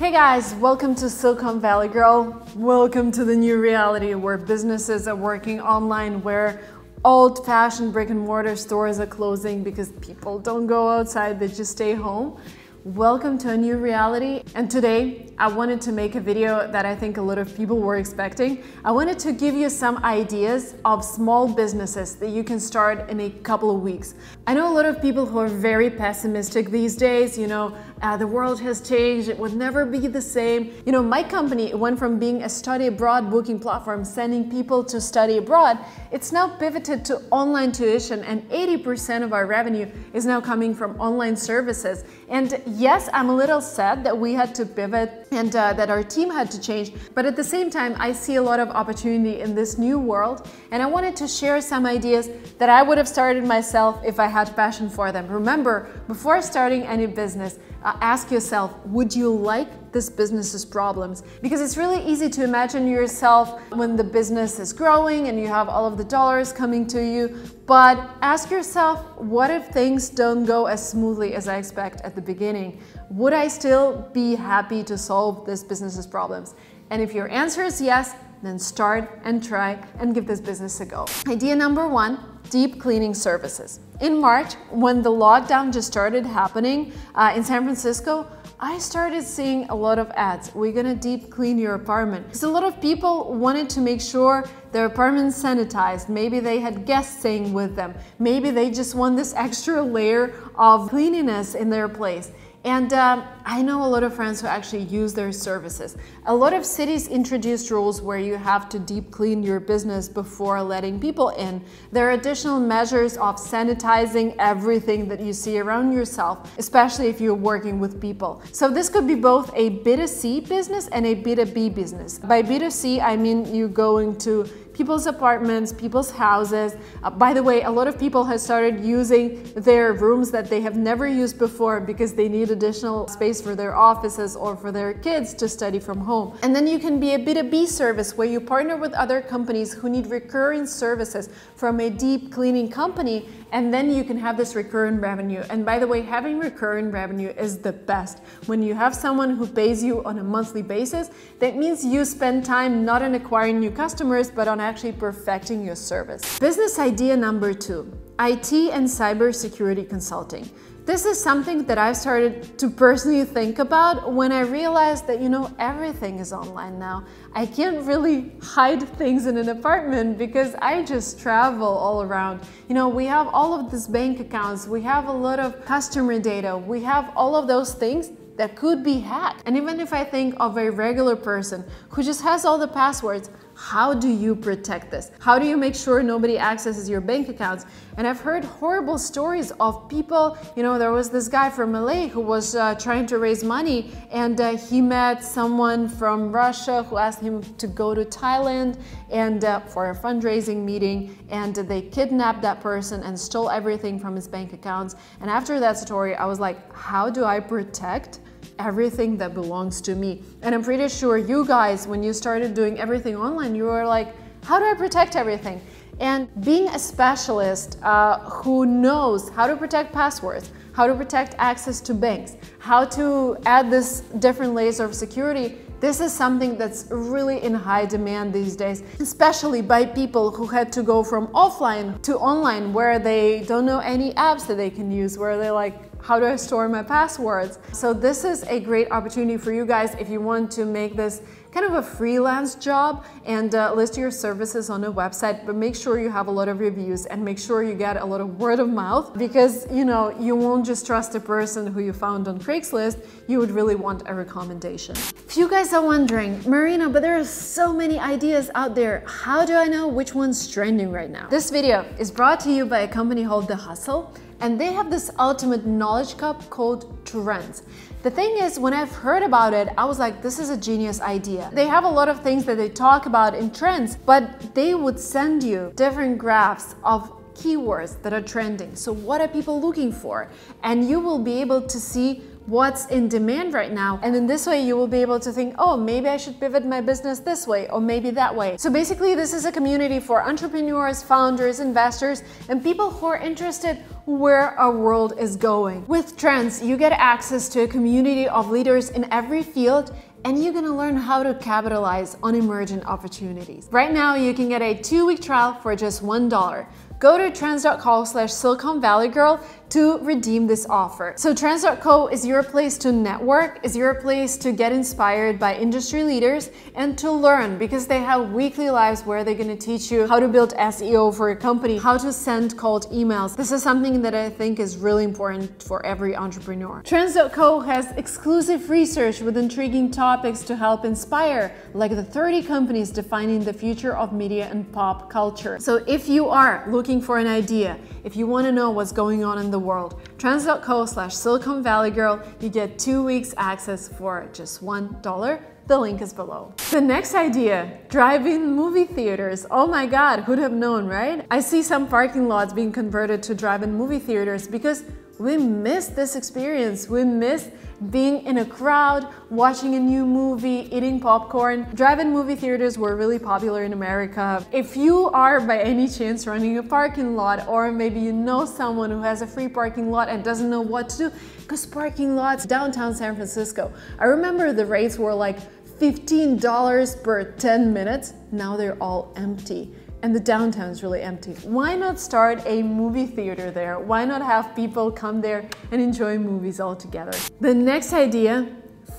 Hey guys, welcome to Silicon Valley Girl. Welcome to the new reality where businesses are working online, where old-fashioned brick-and-mortar stores are closing because people don't go outside, they just stay home. Welcome to a new reality, and today I wanted to make a video that I think a lot of people were expecting. I wanted to give you some ideas of small businesses that you can start in a couple of weeks. I know a lot of people who are very pessimistic these days, the world has changed, it would never be the same. My company went from being a study abroad booking platform, sending people to study abroad. It's now pivoted to online tuition, and 80% of our revenue is now coming from online services. And yes, I'm a little sad that we had to pivot and that our team had to change, but at the same time, I see a lot of opportunity in this new world, and I wanted to share some ideas that I would have started myself if I had passion for them. Remember, before starting any business, ask yourself, would you like this business's problems? Because it's really easy to imagine yourself when the business is growing and you have all of the dollars coming to you, but ask yourself, what if things don't go as smoothly as I expect at the beginning? Would I still be happy to solve this business's problems? And if your answer is yes, then start and try and give this business a go. Idea number one, deep cleaning services. In March, when the lockdown just started happening in San Francisco, I started seeing a lot of ads. We're gonna deep clean your apartment. Because a lot of people wanted to make sure their apartment's sanitized. Maybe they had guests staying with them. Maybe they just want this extra layer of cleanliness in their place. And I know a lot of friends who actually use their services. A lot of cities introduced rules where you have to deep clean your business before letting people in. There are additional measures of sanitizing everything that you see around yourself, especially if you're working with people. So this could be both a B2C business and a B2B business. By B2C, I mean you going to people's apartments, people's houses. By the way, a lot of people have started using their rooms that they have never used before because they need additional space for their offices or for their kids to study from home. And then you can be a B2B service where you partner with other companies who need recurring services from a deep cleaning company, and then you can have this recurring revenue. And by the way, having recurring revenue is the best. When you have someone who pays you on a monthly basis, that means you spend time not on acquiring new customers, but on actually perfecting your service. Business idea number two, IT and cybersecurity consulting. This is something that I've started to personally think about when I realized that, everything is online now. I can't really hide things in an apartment because I just travel all around. We have all of these bank accounts, we have a lot of customer data, we have all of those things that could be hacked. And even if I think of a regular person who just has all the passwords, how do you protect this? How do you make sure nobody accesses your bank accounts? And I've heard horrible stories of people, there was this guy from LA who was trying to raise money, and he met someone from Russia who asked him to go to Thailand and for a fundraising meeting, and they kidnapped that person and stole everything from his bank accounts. And after that story, I was like, how do I protect everything that belongs to me? And I'm pretty sure you guys, when you started doing everything online, you were like, how do I protect everything? And being a specialist who knows how to protect passwords, how to protect access to banks, how to add this different layers of security, this is something that's really in high demand these days, especially by people who had to go from offline to online, where they don't know any apps that they can use, where they're like, how do I store my passwords? So this is a great opportunity for you guys if you want to make this kind of a freelance job and list your services on a website, but make sure you have a lot of reviews and make sure you get a lot of word of mouth, because you won't just trust a person who you found on Craigslist, you would really want a recommendation. If you guys are wondering, Marina, but there are so many ideas out there, how do I know which one's trending right now? This video is brought to you by a company called The Hustle, and they have this ultimate knowledge cup called Trends. The thing is, when I've heard about it, I was like, this is a genius idea. They have a lot of things that they talk about in trends, but they would send you different graphs of keywords that are trending. So what are people looking for? And you will be able to see what's in demand right now. And in this way, you will be able to think, oh, maybe I should pivot my business this way or maybe that way. So basically, this is a community for entrepreneurs, founders, investors, and people who are interested where our world is going. With Trends, you get access to a community of leaders in every field, and you're gonna learn how to capitalize on emerging opportunities. Right now, you can get a 2-week trial for just $1. Go to trends.co/Silicon Valley Girl to redeem this offer. So trends.co is your place to network, is your place to get inspired by industry leaders and to learn, because they have weekly lives where they're gonna teach you how to build SEO for your company, how to send cold emails. This is something that I think is really important for every entrepreneur. Trends.co has exclusive research with intriguing topics to help inspire, like the 30 companies defining the future of media and pop culture. So if you are looking for an idea, if you want to know what's going on in the world, trends.co/Silicon Valley Girl, you get 2 weeks access for just $1. The link is below. The next idea, drive-in movie theaters. Oh my God, who'd have known, right? I see some parking lots being converted to drive-in movie theaters because we miss this experience. We miss being in a crowd, watching a new movie, eating popcorn. Drive-in movie theaters were really popular in America. If you are by any chance running a parking lot, or maybe you know someone who has a free parking lot and doesn't know what to do, because parking lots downtown San Francisco, I remember the rates were like $15 per 10 minutes. Now they're all empty. And the downtown is really empty. Why not start a movie theater there? Why not have people come there and enjoy movies all together? The next idea,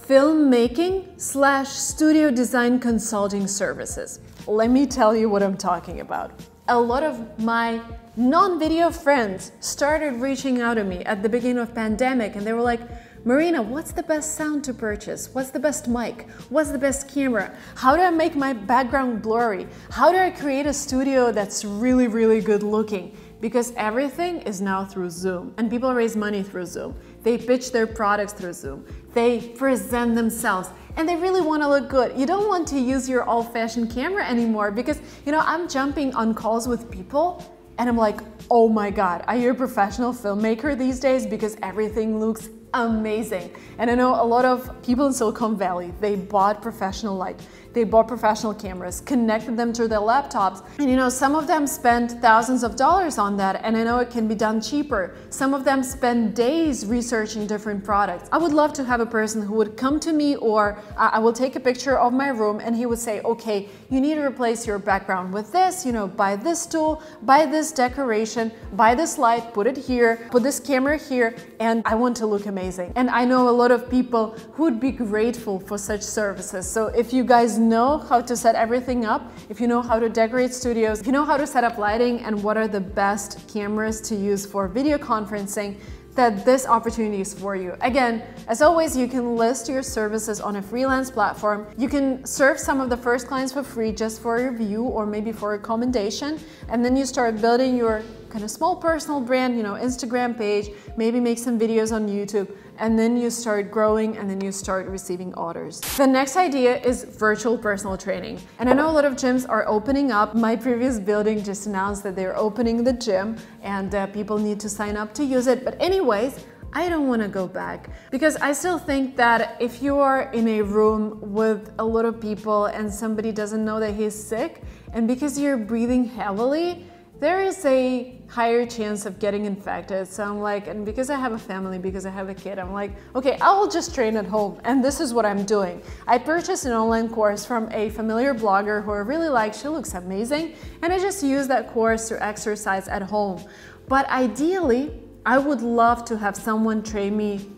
filmmaking/studio design consulting services. Let me tell you what I'm talking about. A lot of my non-video friends started reaching out to me at the beginning of pandemic, and they were like, Marina, what's the best sound to purchase? What's the best mic? What's the best camera? How do I make my background blurry? How do I create a studio that's really, really good looking? Because everything is now through Zoom, and people raise money through Zoom. They pitch their products through Zoom. They present themselves, and they really want to look good. You don't want to use your old-fashioned camera anymore because, I'm jumping on calls with people and I'm like, oh my God, are you a professional filmmaker these days? Because everything looks amazing. And I know a lot of people in Silicon Valley, they bought professional light, they bought professional cameras, connected them to their laptops. And some of them spend thousands of dollars on that, and I know it can be done cheaper. Some of them spend days researching different products. I would love to have a person who would come to me, or I will take a picture of my room and he would say, okay, you need to replace your background with this, buy this tool, buy this decoration, buy this light, put it here, put this camera here, and I want to look amazing. And I know a lot of people who would be grateful for such services. So if you guys know how to set everything up, if you know how to decorate studios, if you know how to set up lighting and what are the best cameras to use for video conferencing, that this opportunity is for you. Again, as always, you can list your services on a freelance platform. You can serve some of the first clients for free just for a review or maybe for a commendation. And then you start building your kind of small personal brand, Instagram page, maybe make some videos on YouTube, and then you start growing and then you start receiving orders. The next idea is virtual personal training. And I know a lot of gyms are opening up. My previous building just announced that they're opening the gym and people need to sign up to use it. But anyways, I don't want to go back because I still think that if you are in a room with a lot of people and somebody doesn't know that he's sick, and because you're breathing heavily, there is a higher chance of getting infected. So I'm like, and because I have a family, because I have a kid, I'm like, okay, I will just train at home. And this is what I'm doing. I purchased an online course from a familiar blogger who I really like. She looks amazing. And I just use that course to exercise at home. But ideally, I would love to have someone train me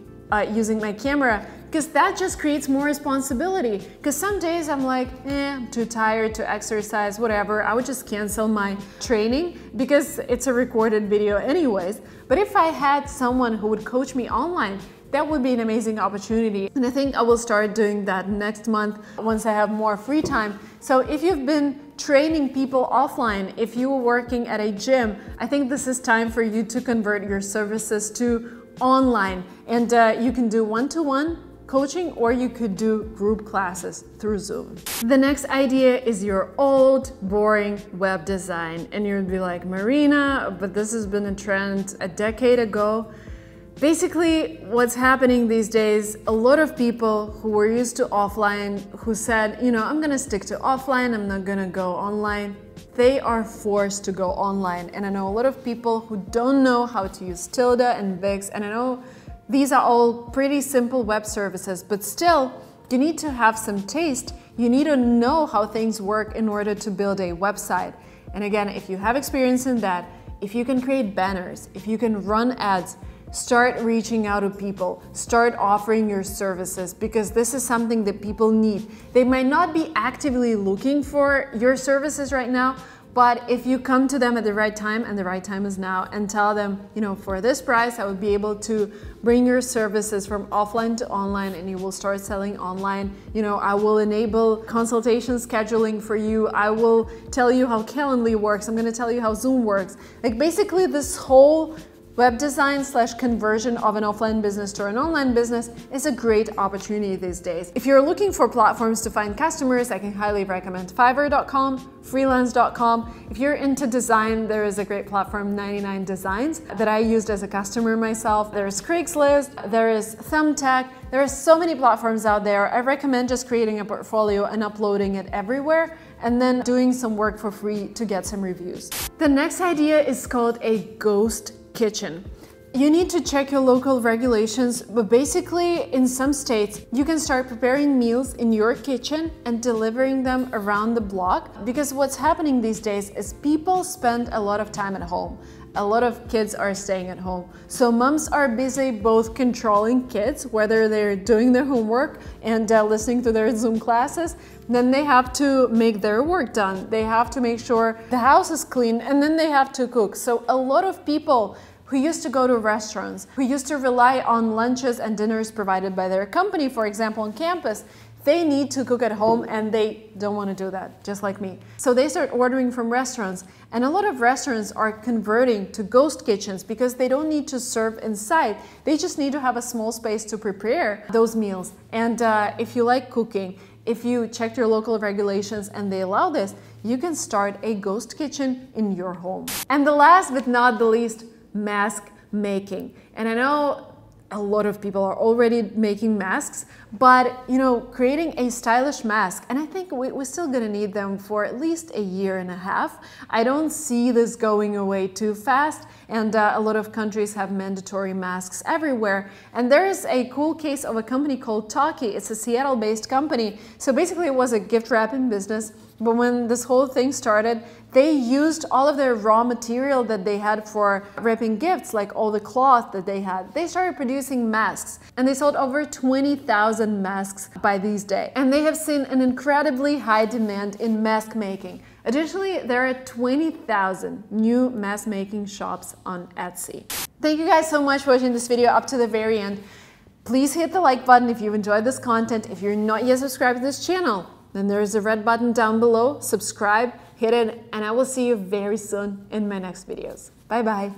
using my camera, because that just creates more responsibility. Because some days I'm like, I'm too tired to exercise, whatever. I would just cancel my training because it's a recorded video anyways. But if I had someone who would coach me online, that would be an amazing opportunity. And I think I will start doing that next month once I have more free time. So if you've been training people offline, if you were working at a gym, I think this is time for you to convert your services to online. And you can do one-to-one coaching, or you could do group classes through Zoom. The next idea is your old, boring web design. And you'd be like, Marina, but this has been a trend a decade ago. Basically, what's happening these days, a lot of people who were used to offline, who said, you know, I'm gonna stick to offline, I'm not gonna go online, they are forced to go online. And I know a lot of people who don't know how to use Tilde and Wix, and I know these are all pretty simple web services, but still, you need to have some taste. You need to know how things work in order to build a website. And again, if you have experience in that, if you can create banners, if you can run ads, start reaching out to people, start offering your services, because this is something that people need. They might not be actively looking for your services right now, but if you come to them at the right time, and the right time is now, and tell them, you know, for this price, I would be able to bring your services from offline to online, and you will start selling online. You know, I will enable consultation scheduling for you. I will tell you how Calendly works. I'm going to tell you how Zoom works. Like basically this whole web design / conversion of an offline business to an online business is a great opportunity these days. If you're looking for platforms to find customers, I can highly recommend Fiverr.com, Freelance.com. If you're into design, there is a great platform, 99 Designs, that I used as a customer myself. There's Craigslist, there is Thumbtack. There are so many platforms out there. I recommend just creating a portfolio and uploading it everywhere, and then doing some work for free to get some reviews. The next idea is called a ghost kitchen. You need to check your local regulations, but basically in some states you can start preparing meals in your kitchen and delivering them around the block, because what's happening these days is people spend a lot of time at home. A lot of kids are staying at home. So moms are busy both controlling kids, whether they're doing their homework and listening to their Zoom classes, then they have to make their work done. They have to make sure the house is clean, and then they have to cook. So a lot of people who used to go to restaurants, who used to rely on lunches and dinners provided by their company, for example, on campus, they need to cook at home, and they don't want to do that, just like me. So they start ordering from restaurants, and a lot of restaurants are converting to ghost kitchens because they don't need to serve inside. They just need to have a small space to prepare those meals. And if you like cooking, if you checked your local regulations and they allow this, you can start a ghost kitchen in your home. And the last but not the least, mask making. And I know a lot of people are already making masks, but you know, creating a stylish mask, and I think we're still gonna need them for at least a year and a half. I don't see this going away too fast, and a lot of countries have mandatory masks everywhere. And there is a cool case of a company called Talkie. It's a Seattle-based company. So basically it was a gift wrapping business, but when this whole thing started, they used all of their raw material that they had for wrapping gifts, like all the cloth that they had. They started producing masks, and they sold over 20,000 masks by these days. And they have seen an incredibly high demand in mask making. Additionally, there are 20,000 new mask making shops on Etsy. Thank you guys so much for watching this video up to the very end. Please hit the like button if you've enjoyed this content. If you're not yet subscribed to this channel, then there's a red button down below. Subscribe, hit it, and I will see you very soon in my next videos. Bye bye.